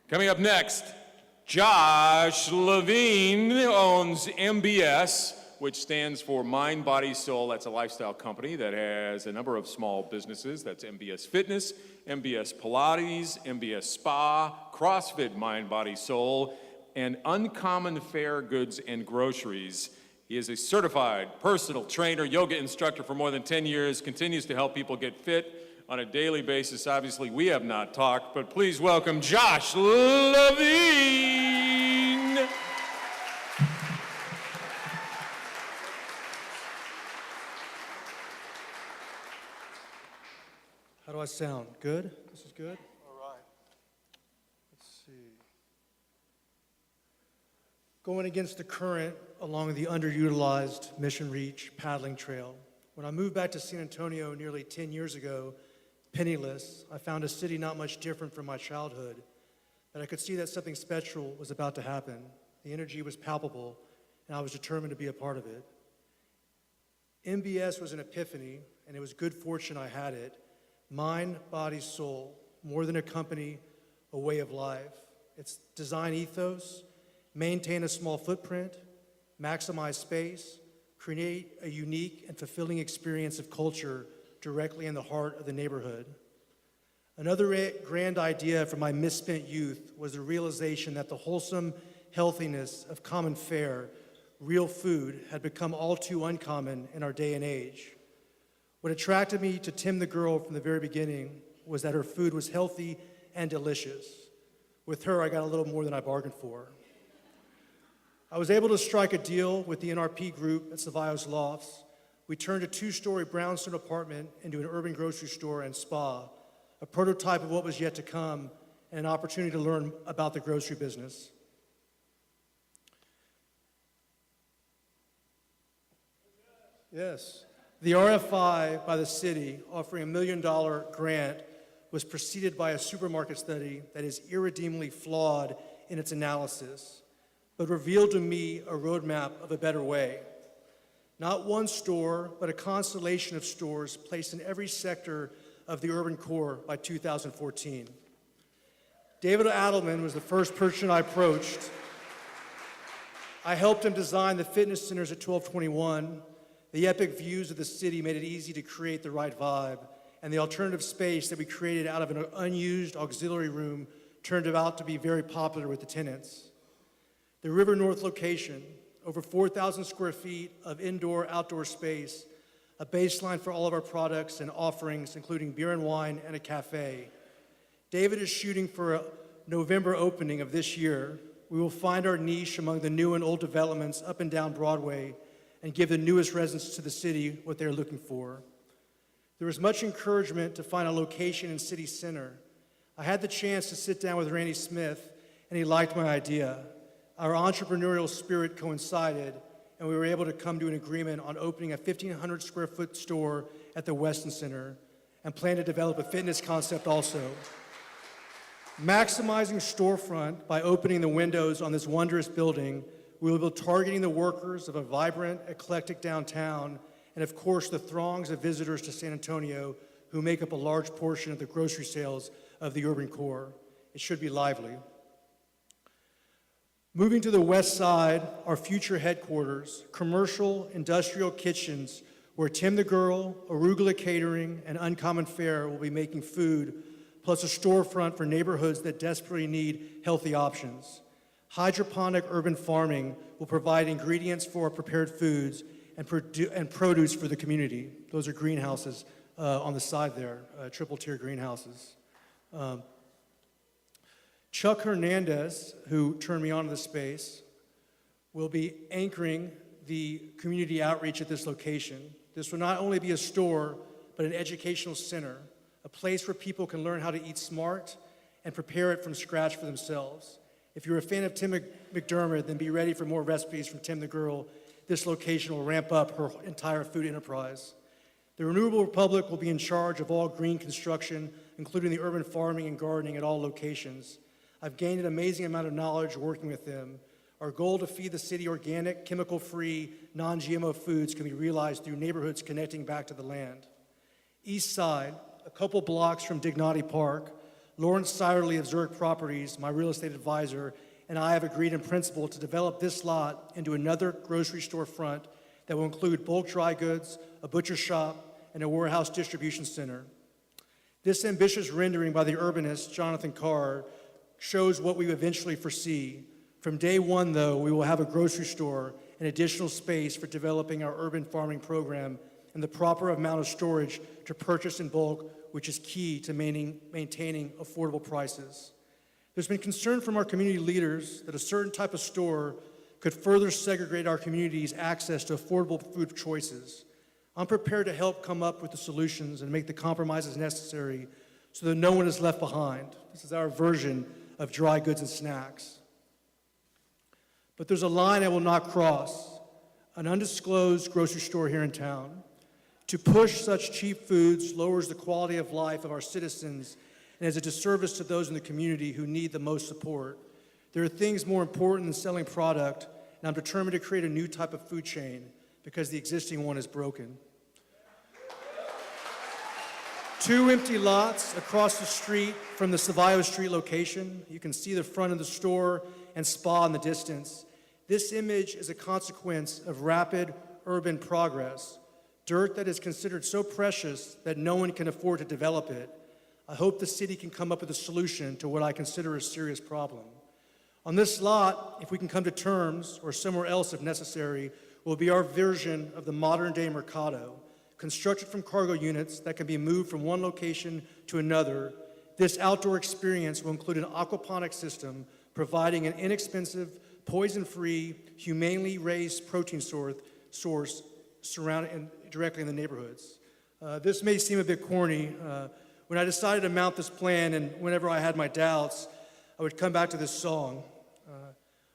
Coming up next, Josh Levine owns MBS, which stands for Mind, Body, Soul. That's a lifestyle company that has a number of small businesses. That's MBS Fitness, MBS Pilates, MBS Spa, CrossFit Mind, Body, Soul, and Uncommon Fare Goods and Groceries. He is a certified personal trainer, yoga instructor for more than 10 years, continues to help people get fit on a daily basis. Obviously, we have not talked, but please welcome Josh Levine. How do I sound? Good? This is good? All right. Let's see. Going against the current along the underutilized Mission Reach paddling trail. When I moved back to San Antonio nearly 10 years ago, penniless, I found a city not much different from my childhood, but I could see that something special was about to happen. The energy was palpable, and I was determined to be a part of it. MBS was an epiphany, and it was good fortune I had it. Mind, body, soul, more than a company, a way of life. Its design ethos: maintain a small footprint, maximize space, create a unique and fulfilling experience of culture directly in the heart of the neighborhood. Another grand idea from my misspent youth was the realization that the wholesome healthiness of common fare, real food, had become all too uncommon in our day and age. What attracted me to Tim the Girl from the very beginning was that her food was healthy and delicious. With her, I got a little more than I bargained for. I was able to strike a deal with the NRP group at Cevallos Lofts. We turned a 2-story brownstone apartment into an urban grocery store and spa, a prototype of what was yet to come, and an opportunity to learn about the grocery business. Yes. The RFI by the city offering a $1 million grant was preceded by a supermarket study that is irredeemably flawed in its analysis, but revealed to me a roadmap of a better way. Not one store, but a constellation of stores placed in every sector of the urban core by 2014. David Adelman was the first person I approached. I helped him design the fitness centers at 1221. The epic views of the city made it easy to create the right vibe, and the alternative space that we created out of an unused auxiliary room turned out to be very popular with the tenants. The River North location, over 4,000 square feet of indoor-outdoor space, a baseline for all of our products and offerings, including beer and wine and a cafe. David is shooting for a November opening of this year. We will find our niche among the new and old developments up and down Broadway and give the newest residents to the city what they're looking for. There was much encouragement to find a location in City Center. I had the chance to sit down with Randy Smith, and he liked my idea. Our entrepreneurial spirit coincided, and we were able to come to an agreement on opening a 1,500 square foot store at the Weston Center and plan to develop a fitness concept also. Maximizing storefront by opening the windows on this wondrous building, we will be targeting the workers of a vibrant, eclectic downtown, and of course the throngs of visitors to San Antonio who make up a large portion of the grocery sales of the urban core. It should be lively. Moving to the west side, our future headquarters, commercial industrial kitchens where Tim the Girl, Arugula Catering, and Uncommon Fare will be making food, plus a storefront for neighborhoods that desperately need healthy options. Hydroponic urban farming will provide ingredients for prepared foods and produce for the community. Those are greenhouses on the side there, triple-tier greenhouses. Chuck Hernandez, who turned me on to the space, will be anchoring the community outreach at this location. This will not only be a store, but an educational center, a place where people can learn how to eat smart and prepare it from scratch for themselves. If you're a fan of Tim McDermott, then be ready for more recipes from Tim the Girl. This location will ramp up her entire food enterprise. The Renewable Republic will be in charge of all green construction, including the urban farming and gardening at all locations. I've gained an amazing amount of knowledge working with them. Our goal to feed the city organic, chemical-free, non-GMO foods can be realized through neighborhoods connecting back to the land. East Side, a couple blocks from Dignati Park, Lawrence Sirely of Zurich Properties, my real estate advisor, and I have agreed in principle to develop this lot into another grocery store front that will include bulk dry goods, a butcher shop, and a warehouse distribution center. This ambitious rendering by the urbanist, Jonathan Carr, shows what we eventually foresee. From day one, though, we will have a grocery store and additional space for developing our urban farming program and the proper amount of storage to purchase in bulk, which is key to maintaining affordable prices. There's been concern from our community leaders that a certain type of store could further segregate our community's access to affordable food choices. I'm prepared to help come up with the solutions and make the compromises necessary so that no one is left behind. This is our version of dry goods and snacks. But there's a line I will not cross, an undisclosed grocery store here in town. To push such cheap foods lowers the quality of life of our citizens and is a disservice to those in the community who need the most support. There are things more important than selling product, and I'm determined to create a new type of food chain because the existing one is broken. 2 empty lots across the street from the Savio Street location. You can see the front of the store and spa in the distance. This image is a consequence of rapid urban progress. Dirt that is considered so precious that no one can afford to develop it. I hope the city can come up with a solution to what I consider a serious problem. On this lot, if we can come to terms, or somewhere else if necessary, will be our version of the modern-day Mercado, constructed from cargo units that can be moved from one location to another. This outdoor experience will include an aquaponic system providing an inexpensive, poison-free, humanely raised protein source surrounding directly in the neighborhoods. This may seem a bit corny. When I decided to mount this plan and whenever I had my doubts, I would come back to this song.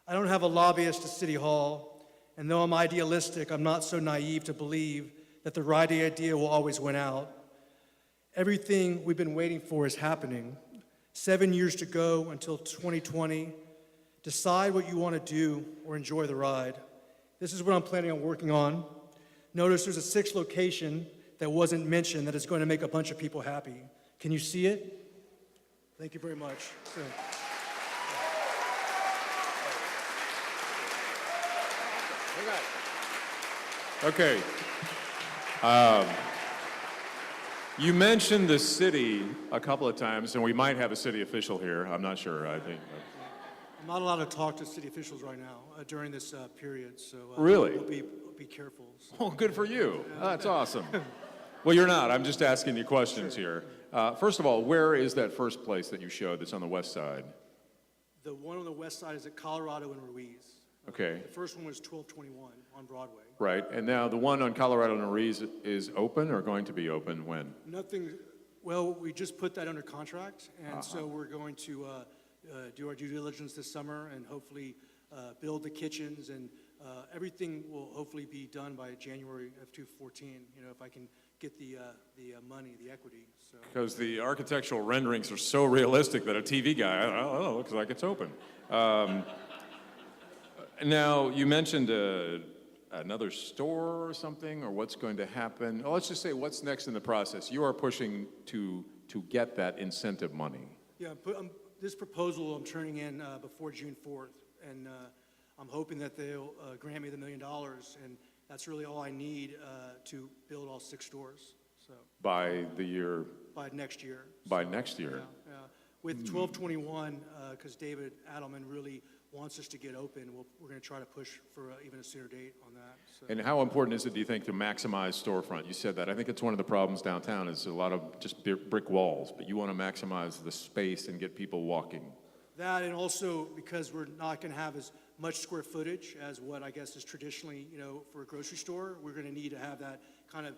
I don't have a lobbyist at City Hall, and though I'm idealistic, I'm not so naive to believe that the right idea will always win out. Everything we've been waiting for is happening. 7 years to go until 2020. Decide what you want to do or enjoy the ride. This is what I'm planning on working on. Notice there's a 6th location that wasn't mentioned that is going to make a bunch of people happy. Can you see it? Thank you very much. Okay. You mentioned the city a couple of times, and we might have a city official here. I'm not sure, I think. I'm not allowed to talk to city officials right now during this period, so Really? we'll be careful. So. Oh, good for you. That's awesome. Well, you're not. I'm just asking you questions here. First of all, where is that first place that you showed that's on the west side? The one on the west side is at Colorado and Ruiz. Okay. The first one was 1221 on Broadway. Right. And now the one on Colorado and Ruiz is open or going to be open when? Nothing. Well, we just put that under contract, and so we're going to do our due diligence this summer and hopefully build the kitchens, and everything will hopefully be done by January of 2014. You know, if I can get the money, the equity. So. Because the architectural renderings are so realistic that a TV guy, I don't know, looks like it's open. Now, you mentioned another store or something, or what's going to happen. Oh, let's just say what's next in the process. You are pushing to get that incentive money. Yeah, this proposal I'm turning in before June 4th, and I'm hoping that they'll grant me the $1 million, and that's really all I need to build all 6 stores. So By the year? By next year. By next year? Yeah. With 1221, because David Adelman really wants us to get open, we're going to try to push for even a sooner date on that. So. And how important is it, do you think, to maximize storefront? You said that. I think it's one of the problems downtown is a lot of just brick walls, but you want to maximize the space and get people walking. That, and also because we're not going to have as much square footage as what I guess is traditionally, you know, for a grocery store, we're going to need to have that kind of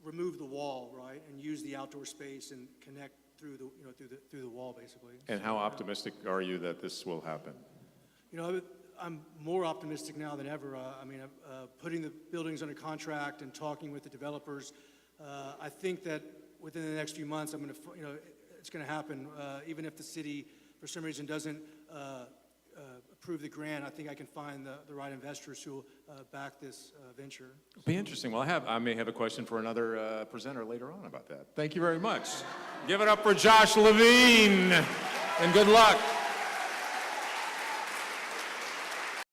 remove the wall, right, and use the outdoor space and connect through the, you know, through the wall, basically. And how optimistic are you that this will happen? You know, I'm more optimistic now than ever. I mean, putting the buildings under contract and talking with the developers, I think that within the next few months, it's going to happen. Even if the city, for some reason, doesn't approve the grant, I think I can find the right investors who will back this venture. Be interesting. Well, I may have a question for another presenter later on about that. Thank you very much. Give it up for Josh Levine, and good luck.